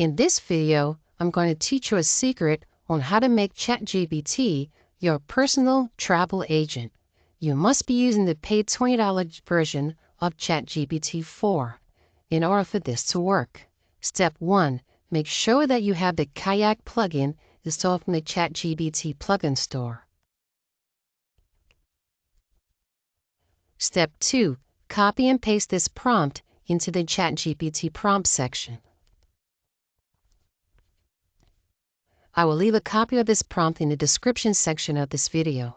In this video, I'm going to teach you a secret on how to make ChatGPT your personal travel agent. You must be using the paid $20 version of ChatGPT 4 in order for this to work. Step 1. Make sure that you have the Kayak plugin installed from the ChatGPT plugin store. Step 2. Copy and paste this prompt into the ChatGPT Prompt section. I will leave a copy of this prompt in the description section of this video.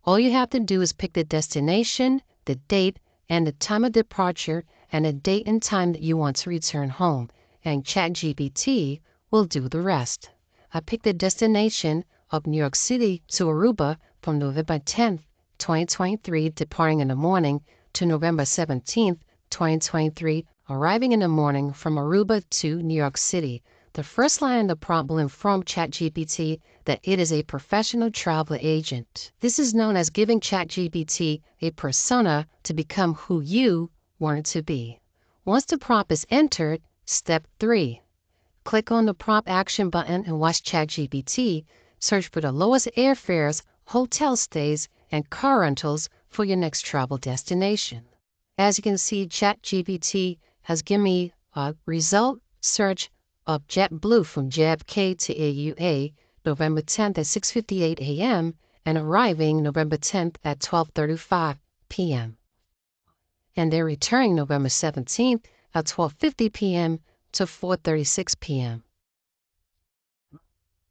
All you have to do is pick the destination, the date, and the time of departure, and the date and time that you want to return home, and ChatGPT will do the rest. I picked the destination of New York City to Aruba from November 10th, 2023, departing in the morning, to November 17th, 2023, arriving in the morning from Aruba to New York City. The first line of the prompt will inform ChatGPT that it is a professional travel agent. This is known as giving ChatGPT a persona to become who you want it to be. Once the prompt is entered, step 3. Click on the prompt action button and watch ChatGPT search for the lowest airfares, hotel stays, and car rentals for your next travel destination. As you can see, ChatGPT has given me a result search of JetBlue from JFK to AUA, November 10th at 6:58 a.m. and arriving November 10th at 12:35 p.m. And they're returning November 17th at 12:50 p.m. to 4:36 p.m.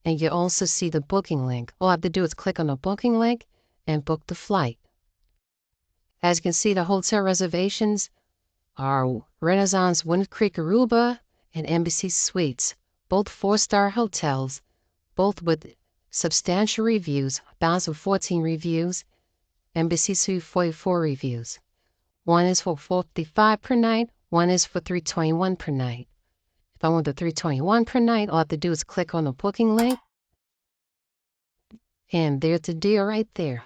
And you also see the booking link. All I have to do is click on the booking link and book the flight. As you can see, the hotel reservations are Renaissance Wind Creek Aruba and Embassy Suites, both 4-star hotels, both with substantial reviews, balance of 14 reviews, Embassy Suite 44 reviews. One is for $455 per night, one is for $321 per night. If I want the $321 per night, all I have to do is click on the booking link, and there's the deal right there.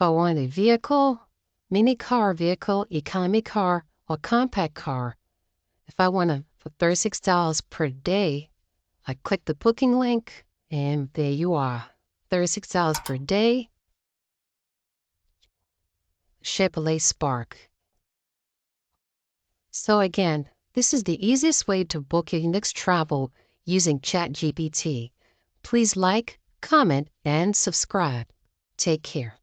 If I want a vehicle, mini car vehicle, economy car, or compact car, if I want it for $36 per day, I click the booking link, and there you are. $36 per day, Chevrolet Spark. So again, this is the easiest way to book your next travel using ChatGPT. Please like, comment, and subscribe. Take care.